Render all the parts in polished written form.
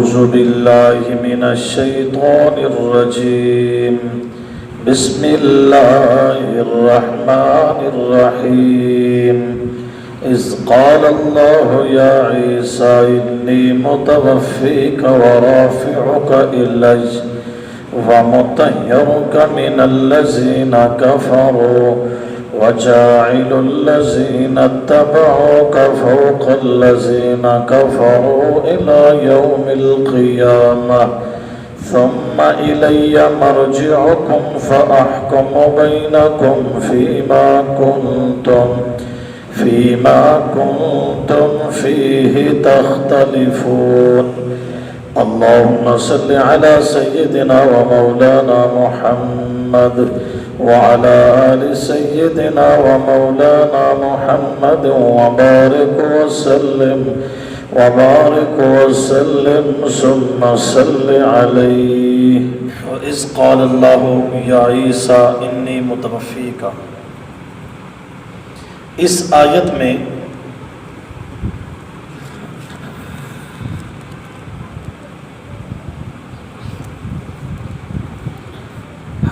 أعوذ بالله من الشيطان الرجيم بسم الله الرحمن الرحيم إذ قال الله يا عيسى إني متوفيك ورافعك إلي ومطهرك من الذين كفروا وجاعل الذين اتبعوك فوق الذين كفروا إلى يوم القيامة ثم إلي مرجعكم فأحكم بينكم فيما كنتم فيه تختلفون اللهم صل على سيدنا ومولانا محمد وعلى آل سيدنا ومولانا محمد وبارك وسلم ثم صل عليه وإذ قال الله يا عيسى إني متوفيك. اس آیت میں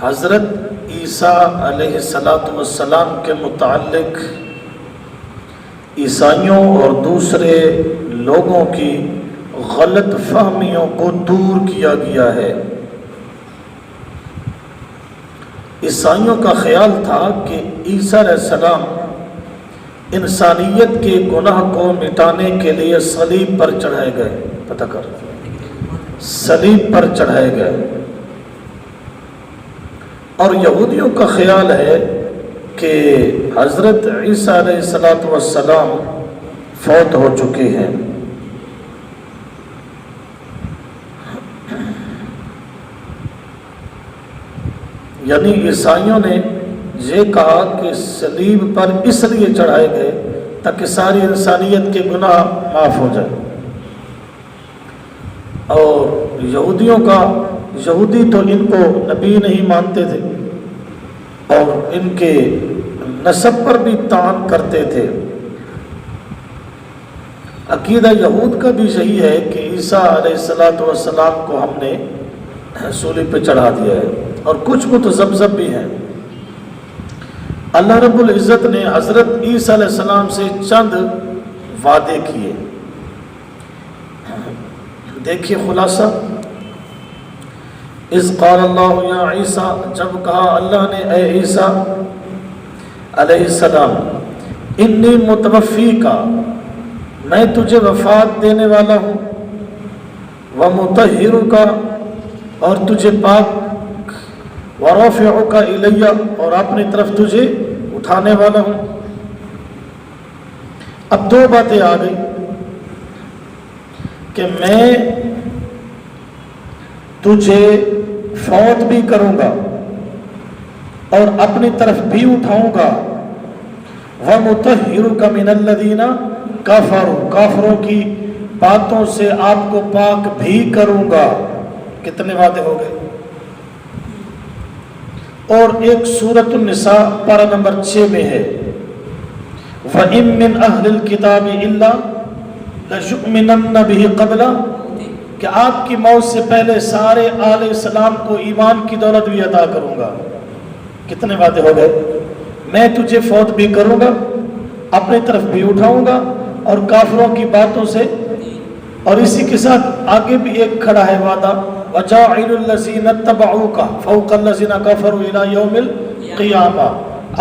حضرت عیسیٰ علیہ السلام کے متعلق عیسائیوں اور دوسرے لوگوں کی غلط فہمیوں کو دور کیا گیا ہے. عیسائیوں کا خیال تھا کہ عیسیٰ علیہ السلام انسانیت کے گناہ کو مٹانے کے لیے صلیب پر چڑھائے گئے. صلیب پر چڑھائے گئے. اور یہودیوں کا خیال ہے کہ حضرت عیسیٰ علیہ السلام فوت ہو چکے ہیں. یعنی عیسائیوں نے یہ کہا کہ صلیب پر اس لیے چڑھائے گئے تاکہ ساری انسانیت کے گناہ معاف ہو جائے. اور یہودی تو ان کو نبی نہیں مانتے تھے اور ان کے نسب پر بھی طعن کرتے تھے. عقیدہ یہود کا بھی یہی ہے کہ عیسیٰ علیہ السلام کو ہم نے صلیب پہ چڑھا دیا ہے. اور کچھ متذبذب بھی ہیں. اللہ رب العزت نے حضرت عیسیٰ علیہ السلام سے چند وعدے کیے. دیکھیے خلاصہ. اذ قال اللہ یا عیسیٰ، جب کہا اللہ نے اے عیسیٰ علیہ السلام، انی متوفیک، میں تجھے وفات دینے والا ہوں، ومطہرک، اور تجھے پاک، ورافعک الی، اور اپنی طرف تجھے اٹھانے والا ہوں. اب دو باتیں آ گئی کہ میں تجھے فوت بھی کروں گا اور اپنی طرف بھی اٹھاؤں گا. وَمُطَهِّرُكَ مِنَ الَّذِينَ كَفَرُوا، کافروں کی باتوں سے آپ کو پاک بھی کروں گا. کتنے وعدے ہو گئے؟ اور ایک سورۃ النساء پارہ نمبر 6 میں ہے وَإِن مِّنْ أَهْلِ الْكِتَابِ إِلَّا لَيُؤْمِنَنَّ بِهِ قَبْلَ، کہ آپ کی موت سے پہلے سارے آل اسلام کو ایمان کی دولت بھی عطا کروں گا. کتنے وعدے ہو گئے؟ میں تجھے فوت بھی کروں گا، اپنی طرف بھی اٹھاؤں گا، اور کافروں کی باتوں سے. اور اسی کے ساتھ آگے بھی ایک کھڑا ہے وعدہ وَجَاعِلُ الَّذِينَ اتَّبَعُوكَ فَوْقَ الَّذِينَ كَفَرُوا إِلَى يَوْمِ الْقِيَامَةِ،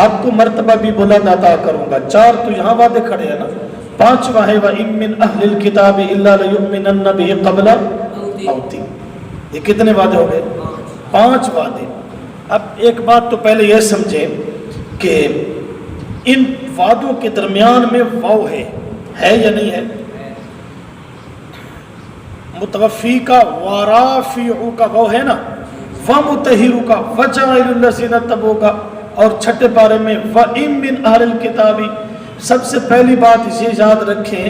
آپ کو مرتبہ بھی بلند عطا کروں گا. 4 تو یہاں وعدے کھڑے ہیں نا. 5واں ہے وَإِن مِّنْ أَهْلِ الْكِتَابِ إِلَّا لَيُؤْمِنَنَّ بِهِ قَبْلَ مَوْتِهِ. یہ کتنے وعدے ہو گئے؟ 5 وعدے. اب ایک بات تو پہلے یہ سمجھیں کہ ان وعدوں کے درمیان میں واو ہے یا نہیں ہے؟ متوفی کا ورافعو کا واو ہے نا، ومطہرو کا وجاعل الذین اتبعوا کا. اور 6 پارے میں وَإِن مِّنْ أَهْلِ الْكِتَابِ. سب سے پہلی بات یہ یاد رکھیں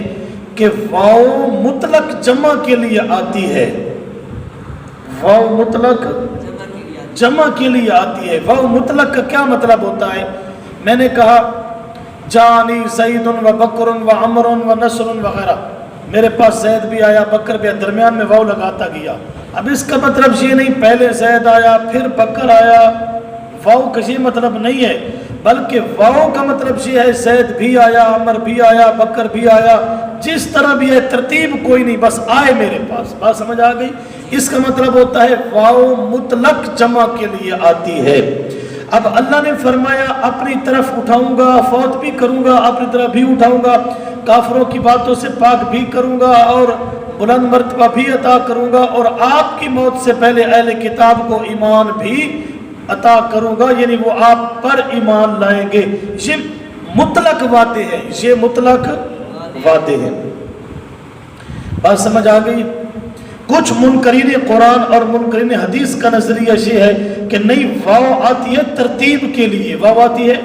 کہ واو مطلق جمع کے لیے آتی ہے. واو مطلق جمع کے لیے آتی ہے. واو مطلق کا کیا مطلب ہوتا ہے؟ میں نے کہا جانی زید و بکر و عمر و نصر وغیرہ، میرے پاس زید بھی آیا بکر بھی آیا، درمیان میں واو لگاتا گیا. اب اس کا مطلب یہ نہیں پہلے زید آیا پھر بکر آیا، واو کا یہ مطلب نہیں ہے، بلکہ واو کا مطلب یہ ہے زید بھی آیا، عمر بھی آیا، بکر بھی آیا، جس طرح بھی ہے، ترتیب کوئی نہیں، بس آئے میرے پاس. بات سمجھ آ گئی؟ اس کا مطلب ہوتا ہے واو مطلق جمع کے لیے آتی ہے. اب اللہ نے فرمایا اپنی طرف اٹھاؤں گا، فوت بھی کروں گا، اپنی طرف بھی اٹھاؤں گا، کافروں کی باتوں سے پاک بھی کروں گا اور بلند مرتبہ بھی عطا کروں گا، اور آپ کی موت سے پہلے اہل کتاب کو ایمان بھی عطا کروں گا، یعنی وہ آپ پر ایمان لائیں گے. یہ مطلق وعدے ہیں، یہ مطلق وعدے ہیں. بات سمجھ آ گئی؟ کچھ منکرین قرآن اور منکرین حدیث کا نظریہ یہ ہے کہ نہیں، واو آتی ہے ترتیب کے لیے، واو آتی ہے،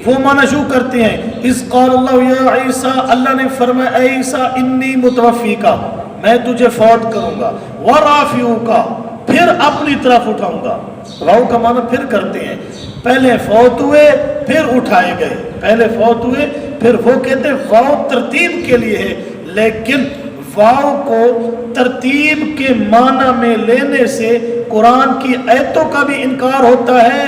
وہ معنی شو کرتے ہیں اذ قال اللہ یا عیسیٰ، اللہ نے فرمایا اے عیسیٰ انی متوفیکا، میں تجھے فوت کروں گا، ورافعوکا، پھر اپنی طرف اٹھاؤں گا. واو کا معنی پھر کرتے ہیں، پہلے فوت ہوئے پھر اٹھائے گئے، پہلے فوت ہوئے پھر، وہ کہتے ہیں واو ترتیب کے لیے ہے، لیکن واو کو ترتیب کے معنی میں لینے سے قرآن کی آیتوں کا بھی انکار ہوتا ہے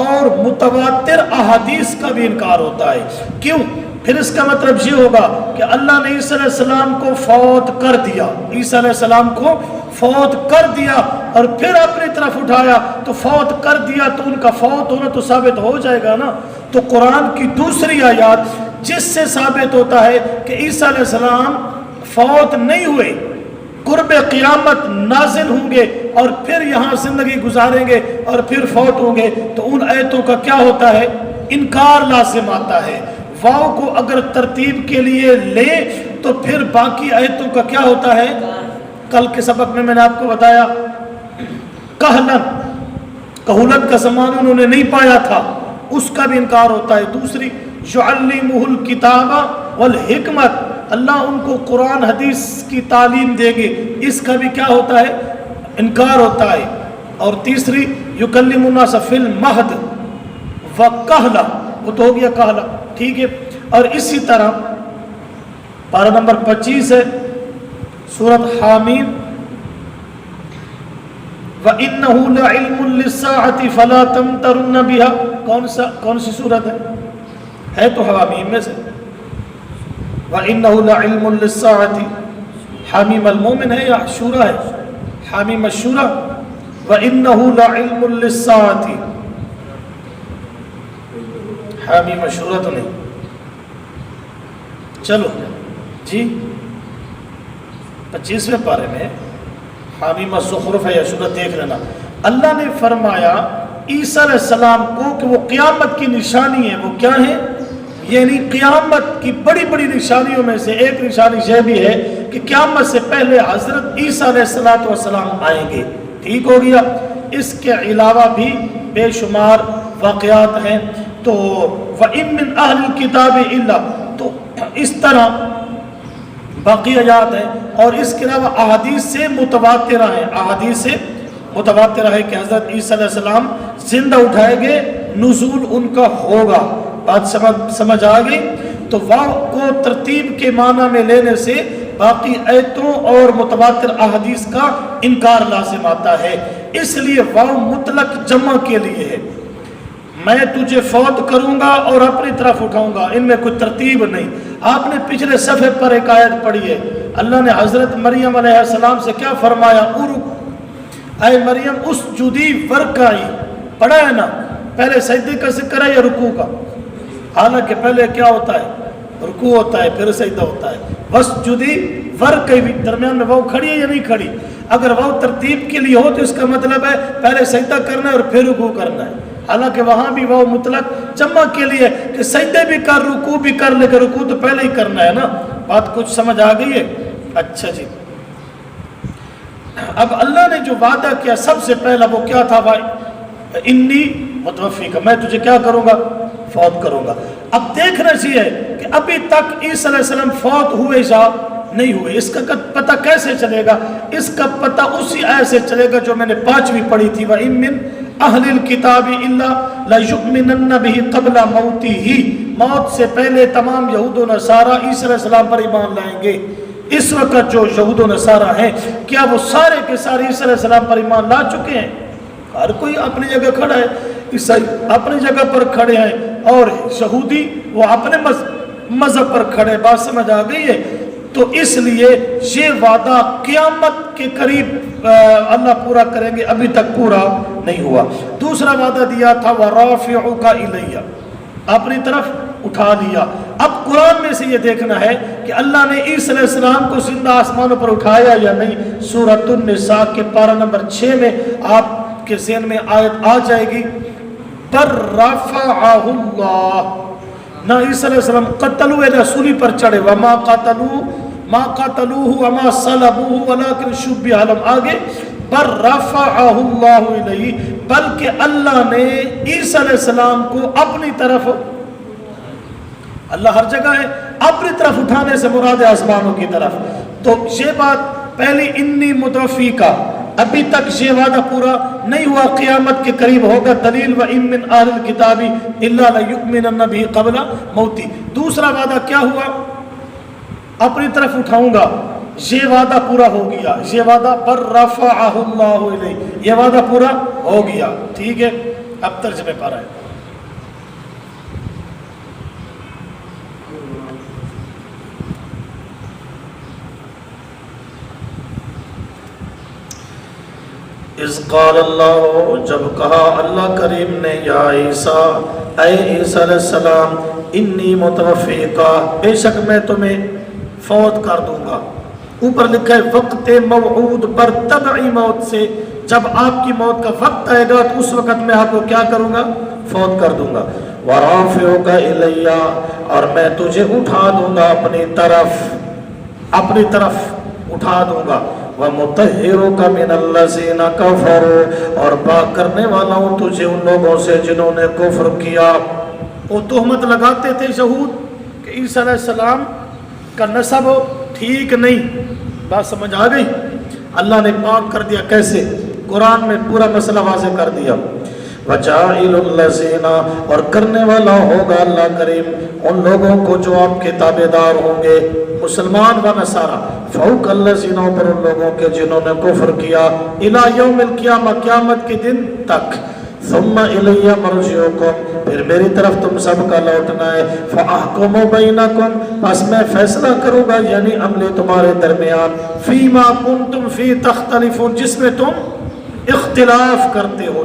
اور متواتر احادیث کا بھی انکار ہوتا ہے. کیوں؟ پھر اس کا مطلب یہ ہوگا کہ اللہ نے عیسیٰ علیہ السلام کو فوت کر دیا، عیسیٰ علیہ السلام کو فوت کر دیا اور پھر اپنی طرف اٹھایا، تو فوت کر دیا تو ان کا فوت ہونا تو ثابت ہو جائے گا نا. تو قرآن کی دوسری آیات جس سے ثابت ہوتا ہے کہ عیسیٰ علیہ السلام فوت نہیں ہوئے، قرب قیامت نازل ہوں گے اور پھر یہاں زندگی گزاریں گے اور پھر فوت ہوں گے، تو ان آیتوں کا کیا ہوتا ہے؟ انکار لازم آتا ہے. واو کو اگر ترتیب کے لیے لے تو پھر باقی آیتوں کا کیا ہوتا ہے؟ کل کے سبق میں نے آپ کو بتایا کہولت کا زمان انہوں نے نہیں پایا تھا، اس کا بھی انکار ہوتا ہے. دوسری یعلمہ الکتاب والحکمت، اللہ ان کو قرآن حدیث کی تعلیم دے گے، اس کا بھی کیا ہوتا ہے؟ انکار ہوتا ہے. اور تیسری یکلم الناس فی المہد وکہلا، وہ تو ہو گیا کہلا، ٹھیک ہے. اور اسی طرح پارہ نمبر 25 ہے سورۃ حامیم، وَإِنَّهُ لَعِلْمٌ لِلسَّاعَةِ فَلَا تَمْتَرُنَّ بِهَا، کون سی سورت ہے تو حامیم میں سے. وَإِنَّهُ لَعِلْمٌ لِلسَّاعَةِ، حامیم المومن ہے یا شورا ہے؟ حامیم الشورا. وَإِنَّهُ لَعِلْمٌ لِلسَّاعَةِ، حامیم الشورا تو نہیں. چلو جی 25ویں پارے میں حامیم الزخرف ہے یا شورا، دیکھ لینا. اللہ نے فرمایا عیسیٰ علیہ السلام کو کہ وہ قیامت کی نشانی ہے. وہ کیا ہے؟ یعنی قیامت کی بڑی بڑی نشانیوں میں سے ایک نشانی یہ بھی ہے کہ قیامت سے پہلے حضرت عیسیٰ علیہ السلام آئیں گے. ٹھیک ہو گیا. اس کے علاوہ بھی بے شمار واقعات ہیں. تو وَإِن مِّنْ أَهْلِ الْكِتَابِ إِلَّا، تو اس طرح باقی آیات ہیں. اور اس کے علاوہ احادیث سے متواترہ ہیں، احادیث سے متواترہ ہے کہ حضرت عیسیٰ علیہ السلام زندہ اٹھائے گے، نزول ان کا ہوگا. بات سمجھ آ گئی؟ تو واو کو ترتیب کے معنی میں لینے سے باقی آیتوں اور متواتر احادیث کا انکار لازم آتا ہے. اس لیے واو مطلق جمع کے لیے ہے. میں تجھے فوت کروں گا اور اپنی طرف اٹھاؤں گا، ان میں کوئی ترتیب نہیں. آپ نے پچھلے صفحے پر ایک آیت پڑھی ہے، اللہ نے حضرت مریم علیہ السلام سے کیا فرمایا؟ اے مریم اسجدی ورکعی، پڑھا ہے نا؟ پہلے سجدے کا ذکر ہے یا رکوع کا؟ حالانکہ پہلے کیا ہوتا ہے؟ رکوع ہوتا ہے، پھر سجدہ ہوتا ہے. واسجدی ورکعی، درمیان میں واو کھڑی ہے یا نہیں کھڑی؟ اگر واو ترتیب کے لیے ہو تو اس کا مطلب ہے پہلے سجدہ کرنا ہے اور پھر رکوع کرنا ہے. حالانکہ وہاں بھی واو مطلق جمع کے لیے کہ سجدے بھی کر، رکوع بھی کر، لیکن رکوع تو پہلے ہی کرنا ہے نا. بات کچھ سمجھ آ گئی ہے؟ اچھا جی. اب اللہ نے جو وعدہ کیا سب سے پہلا وہ کیا تھا؟ انی متوفیک، میں تجھے کیا کروں گا؟ فوت کروں گا. اب دیکھنا چاہیے کہ ابھی تک عیسیٰ علیہ السلام فوت ہوئے یا نہیں ہوئے. اس کا پتہ کیسے چلے گا؟ اس کا پتہ اسی آیت سے چلے گا جو میں نے 5ویں پڑھی تھی، وَإِن مِّنْ أَهْلِ الْكِتَابِ إِلَّا لَيُؤْمِنَنَّ بِهِ قَبْلَ مَوْتِهِ، موت سے پہلے تمام یہود و نصارہ عیسیٰ علیہ السلام پر ایمان لائیں گے. اس وقت جو یہود و نصارہ ہیں کیا وہ سارے کے سارے عیسیٰ علیہ السلام پر ایمان لا چکے ہیں؟ ہر کوئی اپنی جگہ کھڑا ہے، عیسائی اپنی جگہ پر کھڑے ہیں اور یہودی وہ اپنے مذہب پر کھڑے. بات سمجھ آ گئی ہے؟ تو اس لیے یہ وعدہ قیامت کے قریب اللہ پورا کریں گے، ابھی تک پورا نہیں ہوا. دوسرا وعدہ دیا تھا وَرَافِعُكَ إِلَيَّ، اپنی طرف اٹھا لیا. اب قرآن میں سے یہ دیکھنا ہے کہ اللہ نے عیسیٰ علیہ السلام کو زندہ آسمانوں پر اٹھایا یا نہیں. سورۃ النساء کے پارہ نمبر 6 میں آپ کے ذہن میں آیت آ جائے گی، پر رفعہ اللہ، نہ عیسیٰ علیہ السلام قتل ہوئے نہ سولی پر چڑھے. وما قتلوہ وما صلبوہ ولکن شبہ لہم، آگے پر رفعہ اللہ الیہ، بلکہ اللہ نے عیسیٰ علیہ السلام کو اپنی طرف، اللہ ہر جگہ ہے، اپنی طرف اٹھانے سے مراد آسمانوں کی طرف. تو یہ بات پہلی انی متوفیکا، ابھی تک یہ وعدہ پورا نہیں ہوا، قیامت کے قریب ہوگا. دلیل وَإِن مِّنْ أَهْلِ الْكِتَابِ إِلَّا لَيُؤْمِنَنَّ بِهِ قَبْلَ مَوْتِهِ. دوسرا وعدہ کیا ہوا؟ اپنی طرف اٹھاؤں گا، یہ وعدہ پورا ہو گیا. یہ وعدہ پر رفعہ اللہ الیہ، یہ وعدہ پورا ہو گیا. ٹھیک ہے، اب ترجمے پا رہا ہے. اذ قال اللہ، جب کہا اللہ کریم نے، یا عیسیٰ، اے عیسیٰ علیہ السلام، انی متوفیکا، بے شک میں تمہیں فوت کر دوں گا. اوپر لکھا ہے وقت موعود، پر تبعی موت سے، جب آپ کی موت کا وقت آئے گا تو اس وقت میں آپ کو کیا کروں گا؟ فوت کر دوں گا. ورافعک الی، اور میں تجھے اٹھا دوں گا اپنی طرف، اپنی طرف اٹھا دوں گا. وَمُطَهِّرُكَ مِنَ الَّذِينَ كَفَرُوا، اور پاک کرنے والا ہوں تجھے ان لوگوں سے جنہوں نے کفر کیا. وہ تہمت لگاتے تھے یہود کہ عیسیٰ علیہ السلام کا نسب ٹھیک نہیں. بات سمجھ آ گئی؟ اللہ نے پاک کر دیا. کیسے؟ قرآن میں پورا مسئلہ واضح کر دیا. وَجَاعِلُ الَّذِينَ، اور کرنے والا ہوگا اللہ کریم ان لوگوں کو جو آپ کے تابعدار ہوں گے، مسلمان و نصارہ، فوق الذین، پر ان لوگوں کے جنہوں نے کفر کیا، الی یوم القیامہ، قیامت کے دن تک. ثم الی مرجعکم، پھر میری طرف تم سب کا لوٹنا ہے. فاحکم بینکم، پس میں فیصلہ کروں گا، یعنی عمل تمہارے درمیان، فیما کنتم فی تختلفون، جس میں تم اختلاف کرتے ہو.